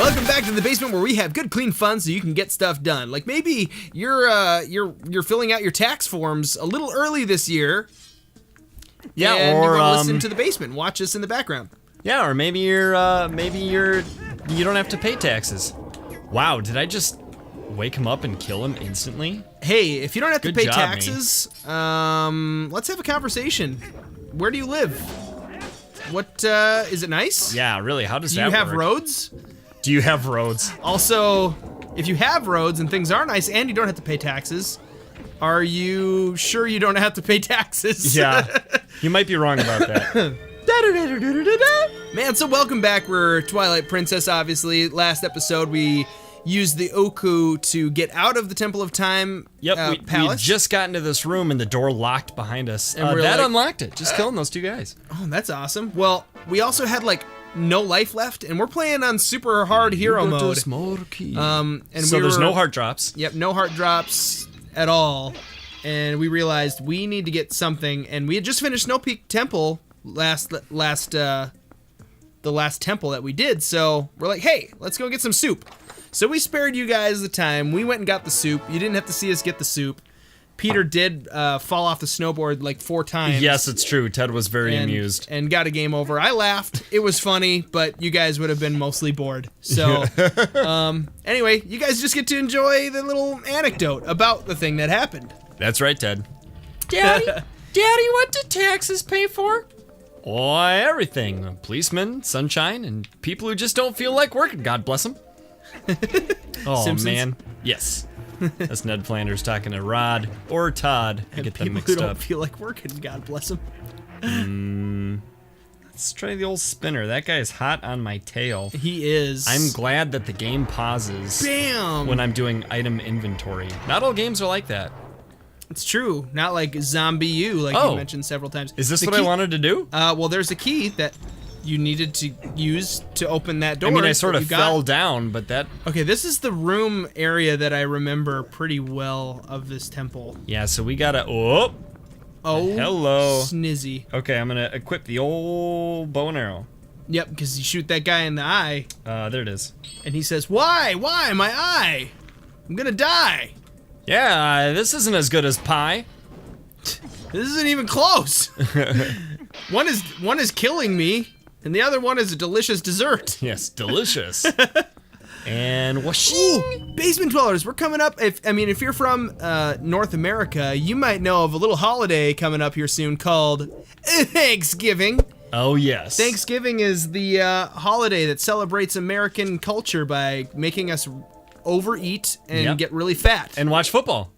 Welcome back to the basement where we have good, clean fun so you can get stuff done. Like maybe you're filling out your tax forms a little early this year. Yeah, and or you want to listen to the basement, watch us in the background. Yeah, or maybe you don't have to pay taxes. Wow, did I just wake him up and kill him instantly? Hey, if you don't have to Good pay job, taxes, let's have a conversation. Where do you live? What is it nice? Yeah, really, how does that work? Do you have roads? Do you have roads? Also, if you have roads and things are nice and you don't have to pay taxes, are you sure you don't have to pay taxes? Yeah, you might be wrong about that. Man, so welcome back. We're Twilight Princess, obviously. Last episode, we used the Oku to get out of the Temple of Time Yep, palace. we just got into this room and the door locked behind us. And we're that like, unlocked it, just killing those two guys. Oh, that's awesome. Well, we also had like no life left, and we're playing on super hard hero mode. And so there's no heart drops. Yep, no heart drops at all. And we realized we need to get something, and we had just finished Snow Peak Temple the last temple that we did, so we're like, hey, let's go get some soup. So we spared you guys the time. We went and got the soup. You didn't have to see us get the soup. Peter did fall off the snowboard like 4 times. Yes, it's true. Ted was very amused. And got a game over. I laughed. It was funny, but you guys would have been mostly bored. So, anyway, you guys just get to enjoy the little anecdote about the thing that happened. That's right, Ted. Daddy, what do taxes pay for? Why, everything. Policemen, sunshine, and people who just don't feel like working, God bless them. Oh, Simpsons? man. Yes. That's Ned Flanders talking to Rod or Todd. I get them people mixed who don't up. feel like working, God bless them. Let's try the old spinner. That guy is hot on my tail. He is. I'm glad that the game pauses Bam! when I'm doing item inventory. Not all games are like that. It's true. Not like Zombie U, like you mentioned several times. Is this The what I key- wanted to do? Well, there's a key that you needed to use to open that door. I mean, I sort that of you got. fell down, but that... Okay, this is the room area that I remember pretty well of this temple. Yeah, so we gotta... Oh! Oh, Hello. snizzy. Okay, I'm gonna equip the old bow and arrow. Yep, because you shoot that guy in the eye, There it is. and he says, "Why? Why my eye? I'm gonna die. Yeah, this isn't as good as pie. This isn't even close. One is killing me, and the other one is a delicious dessert." Yes, delicious. And whoosh. Ooh, basement dwellers, we're coming up. If you're from North America, you might know of a little holiday coming up here soon called Thanksgiving. Oh, yes. Thanksgiving is the holiday that celebrates American culture by making us overeat and get really fat. And watch football.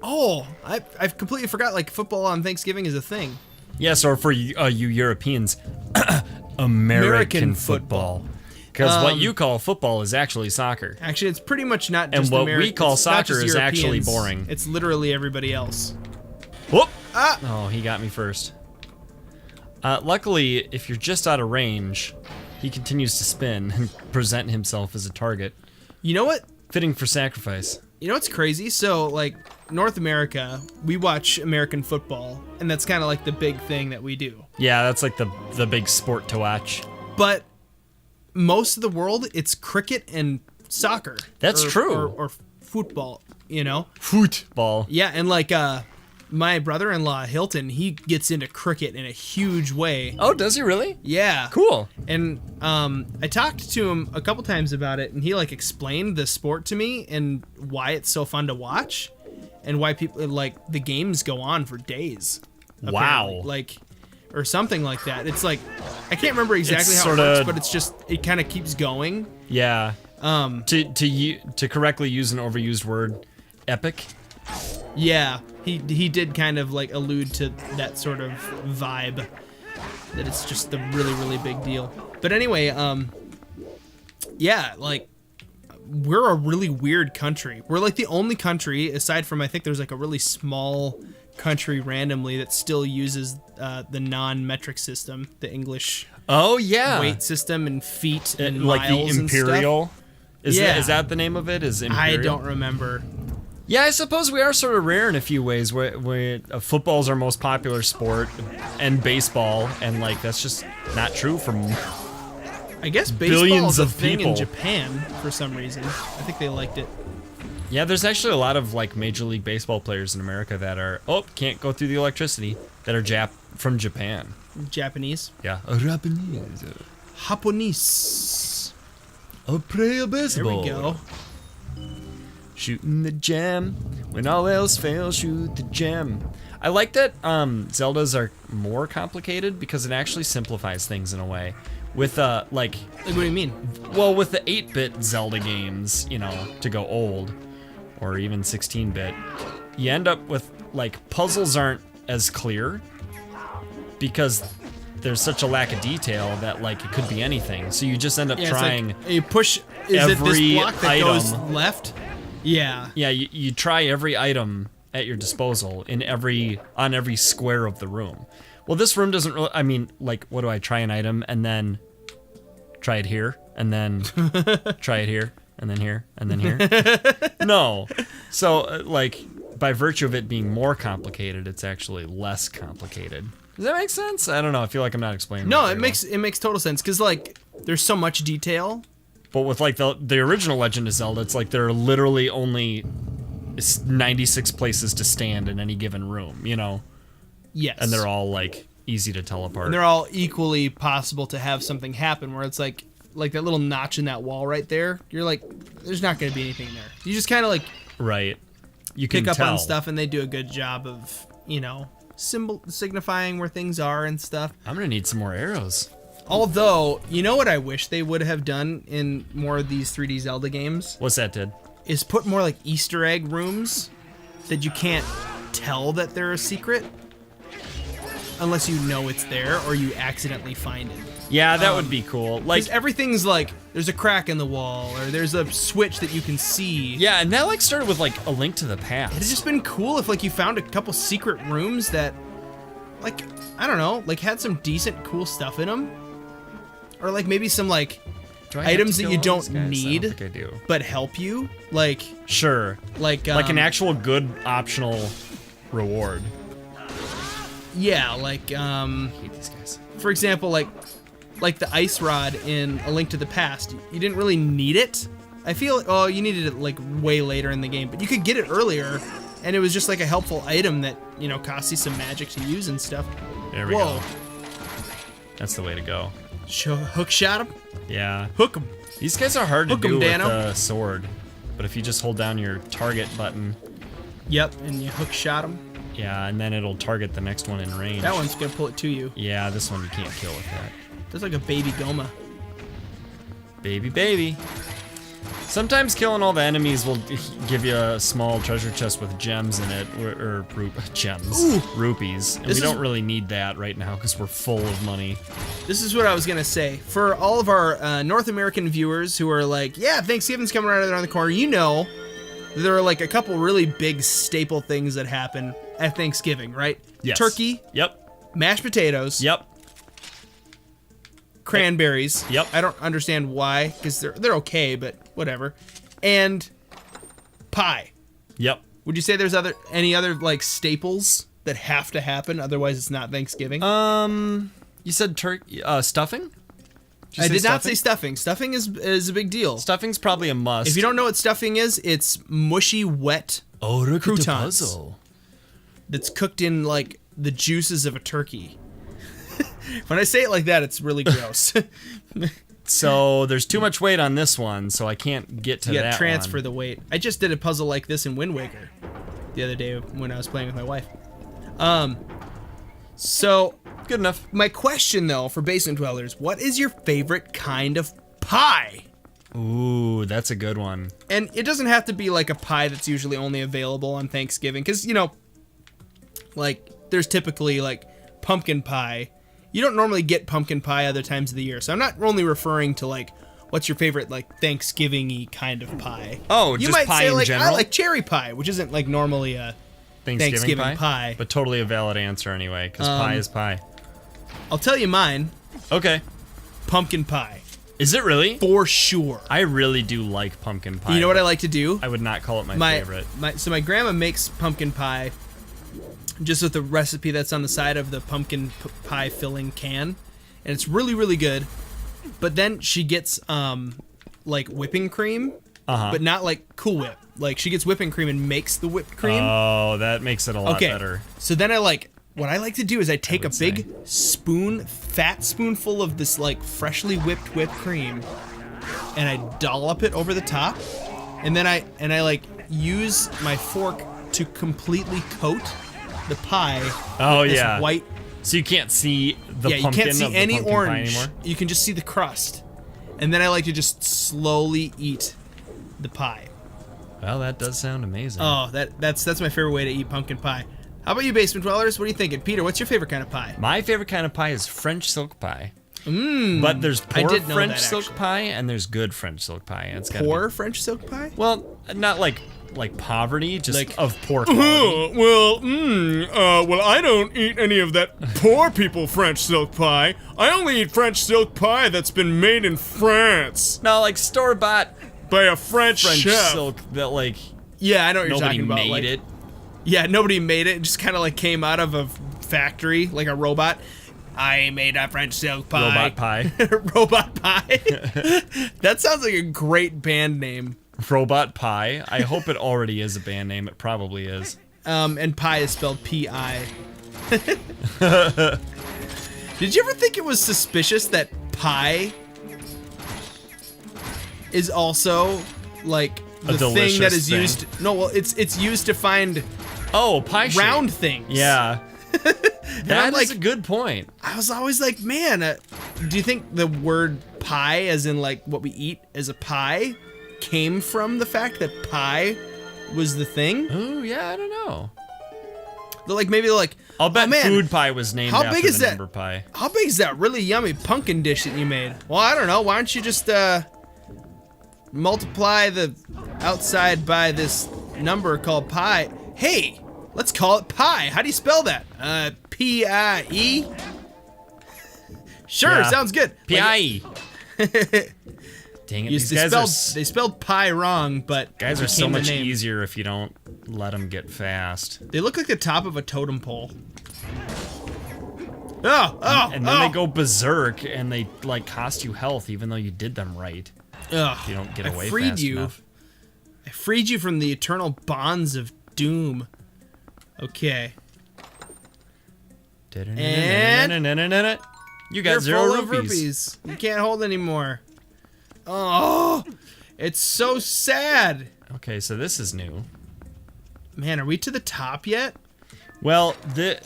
Oh, I've completely forgot, like, football on Thanksgiving is a thing. Yes, or for you Europeans, American football. Because what you call football is actually soccer. Actually, it's pretty much not just And what we call it's not soccer just is actually Europeans. boring. It's literally everybody else. Whoop! Ah! Oh, he got me first. Luckily, if you're just out of range, he continues to spin and present himself as a target. You know what? Fitting for sacrifice. You know what's crazy? So, like, North America, we watch American football, and that's kind of like the big thing that we do. Yeah, that's like the big sport to watch. But most of the world, it's cricket and soccer. That's true. Or football, you know? Football. Yeah, and like, my brother-in-law, Hilton, he gets into cricket in a huge way. Oh, does he really? Yeah. Cool. And I talked to him a couple times about it, and he like explained the sport to me and why it's so fun to watch, and why people like the games go on for days. Wow. Like, or something like that. It's like I can't remember exactly It's how it sorta- works, but it's just it kind of keeps going. Yeah. To correctly use an overused word, epic. Yeah, he did kind of like allude to that sort of vibe, that it's just the really, really big deal. But anyway, yeah, like, we're a really weird country. We're like the only country, aside from I think there's like a really small country randomly that still uses the non-metric system, the English weight system and feet and like miles the imperial. And stuff. Is that the name of it? Is imperial? I don't remember. Yeah, I suppose we are sort of rare in a few ways. Where football's our most popular sport, and baseball, and like that's just not true from. I guess baseball billions is a of thing people. in Japan for some reason. I think they liked it. Yeah, there's actually a lot of like Major League Baseball players in America that are can't go through the electricity that are from Japan. Japanese. Yeah, Japanese. Japanese. I play a There baseball. we go. Shooting the gem. When all else fails, shoot the gem. I like that Zeldas are more complicated because it actually simplifies things in a way. With Like, what do you mean? well, with the 8-bit Zelda games, you know, to go old, or even 16-bit, you end up with like puzzles aren't as clear because there's such a lack of detail that like it could be anything. So you just end up trying. It's like, you push. Is it this every block that goes item. left? Yeah. Yeah, you try every item at your disposal on every square of the room. Well, this room doesn't really. I mean, like, what do I try an item and then try it here and then try it here and then here and then here? No. So, like, by virtue of it being more complicated, it's actually less complicated. Does that make sense? I don't know. I feel like I'm not explaining. No, that it very makes total sense because like there's so much detail. But with like the original Legend of Zelda, it's like there are literally only 96 places to stand in any given room, you know? Yes. And they're all like easy to tell apart. And they're all equally possible to have something happen where it's like that little notch in that wall right there. You're like, there's not going to be anything there. You just kind of like right. You can pick up tell. on stuff, and they do a good job of, you know, signifying where things are and stuff. I'm gonna need some more arrows. Although, you know what I wish they would have done in more of these 3D Zelda games? What's that, Did? Is put more like Easter egg rooms that you can't tell that they're a secret unless you know it's there or you accidentally find it. Yeah, that would be cool. Like, 'Cause everything's like, there's a crack in the wall or there's a switch that you can see. yeah, and that like started with like A Link to the Past. It'd just been cool if like you found a couple secret rooms that, like, I don't know, like had some decent cool stuff in them. Or like maybe some like Do I have items to that kill you all these don't guys? need I don't think I do. but help you. Like Sure. like Like an actual good optional reward. yeah, like I hate these guys. for example, like the ice rod in A Link to the Past. You didn't really need it. I feel you needed it like way later in the game, but you could get it earlier, and it was just like a helpful item that, you know, costs you some magic to use and stuff. There we Whoa. go. That's the way to go. Hook shot him. Yeah. Hook him. These guys are hard to Hook 'em, do with Dano. a sword, but if you just hold down your target button, Yep, and you hook shot him. yeah, and then it'll target the next one in range. That one's gonna pull it to you. Yeah, this one you can't kill with that. That's like a baby Goma. Baby. Sometimes killing all the enemies will give you a small treasure chest with gems in it, or gems, Ooh. rupees. And This we is- don't really need that right now because we're full of money. This is what I was gonna say. For all of our North American viewers who are like, yeah, Thanksgiving's coming right around the corner, you know, there are like a couple really big staple things that happen at Thanksgiving, right? Yes. Turkey, Yep. mashed potatoes, Yep. cranberries. Yep. I don't understand why, because they're okay, but whatever. And pie. Yep. Would you say there's any other like staples that have to happen, otherwise it's not Thanksgiving? You said turkey, stuffing? I did not say stuffing. Stuffing is a big deal. Stuffing's probably a must. If you don't know what stuffing is, it's mushy, wet croutons that's cooked in like the juices of a turkey. When I say it like that, it's really gross. So there's too much weight on this one, so I can't get to You that gotta transfer one. the weight. I just did a puzzle like this in Wind Waker the other day when I was playing with my wife. So Good enough. my question though for basement dwellers, what is your favorite kind of pie? Ooh, that's a good one. And it doesn't have to be like a pie that's usually only available on Thanksgiving, because, you know, like there's typically like pumpkin pie. You don't normally get pumpkin pie other times of the year, so I'm not only referring to like what's your favorite like Thanksgiving-y kind of pie. Oh, you just might pie say in like general? I like cherry pie, which isn't like normally a Thanksgiving pie. But totally a valid answer anyway, because pie is pie. I'll tell you mine, Okay. pumpkin pie, Is it really? for sure. I really do like pumpkin pie. You know what but I like to do? I would not call it my favorite. So my grandma makes pumpkin pie just with the recipe that's on the side of the pumpkin pie filling can, and it's really, really good. but then she gets like whipping cream, but not like Cool Whip. Like she gets whipping cream and makes the whipped cream. Oh, that makes it a lot better. So then what I like to do is I take a big fat spoonful of this like freshly whipped cream, and I dollop it over the top, and then I like use my fork to completely coat the pie. Oh with this yeah, white. So you can't see the pumpkin. You can't see of the any pumpkin pie orange. anymore? You can just see the crust, and then I like to just slowly eat the pie. Well, that does sound amazing. Oh, that's my favorite way to eat pumpkin pie. How about you, basement dwellers? What are you thinking? Peter, what's your favorite kind of pie? My favorite kind of pie is French silk pie. But there's poor French silk pie and there's good French silk pie. And it's poor French silk pie? Well, not like poverty, just like, of poor quality. Well, I don't eat any of that poor people French silk pie. I only eat French silk pie that's been made in France. No, like store-bought by a French chef. Silk that like I know what you're talking about. Nobody made it. Yeah, nobody made it. It just kind of like came out of a factory, like a robot. I made a French silk pie. Robot pie. Robot pie. That sounds like a great band name. Robot Pie. I hope it already is a band name. It probably is. And pie is spelled P-I. Did you ever think it was suspicious that pie is also like the thing that is used? No, well, it's used to find pie round shape. things. Yeah. That is a good point. I was always like, man, do you think the word pie, as in like what we eat as a pie, came from the fact that pie was the thing? Oh yeah, I don't know. Maybe they're like, I'll bet food pie was named after the number pie. How big is that really yummy pumpkin dish that you made? Well, I don't know. Why don't you just multiply the outside by this number called pi? Hey, let's call it pie. How do you spell that? P-I-E? Sure, sounds good. P-I-E. Dang it, these guys they spelled pie wrong, but guys are so much easier if you don't let them get fast. They look like the top of a totem pole. And then they go berserk and they like cost you health even though you did them right. You don't get away fast enough. I freed you from the eternal bonds of doom. Okay. And you got 0 rupees. You can't hold anymore. Oh, it's so sad. Okay, so this is new. Man, are we to the top yet? Well,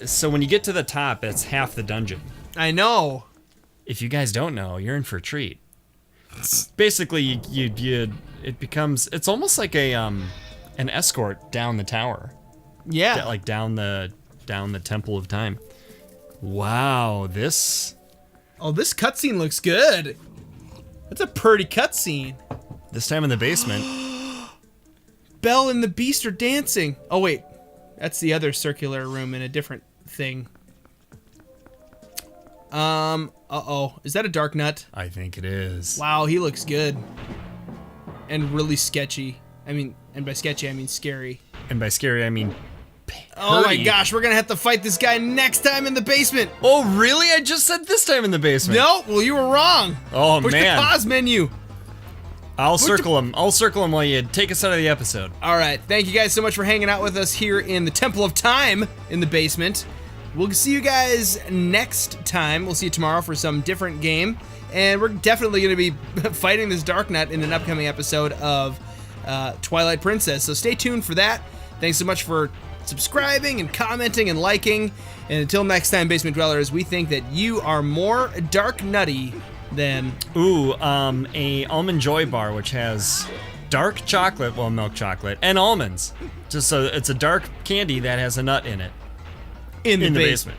so when you get to the top, it's half the dungeon. I know. If you guys don't know, you're in for a treat. Basically, it's almost like an escort down the tower. Yeah. Like down the Temple of Time. Wow, this. Oh, this cutscene looks good. That's a pretty cutscene. This time in the basement. Belle and the Beast are dancing. Oh wait, that's the other circular room in a different thing. Uh-oh. Is that a Darknut? I think it is. Wow, he looks good. And really sketchy. I mean, and by sketchy, I mean scary. And by scary, I mean oh my gosh, we're gonna have to fight this guy next time in the basement. Oh, really? I just said this time in the basement. No, well, you were wrong. Oh, Push man. the pause menu. I'll circle him. I'll circle him while you take us out of the episode. All right. Thank you guys so much for hanging out with us here in the Temple of Time in the basement. We'll see you guys next time. We'll see you tomorrow for some different game. And we're definitely going to be fighting this Darknut in an upcoming episode of Twilight Princess. So stay tuned for that. Thanks so much for subscribing and commenting and liking. And until next time, Basement Dwellers, we think that you are more dark nutty than... Ooh, a Almond Joy bar, which has dark chocolate, well, milk chocolate, and almonds. Just so it's a dark candy that has a nut in it. In the basement.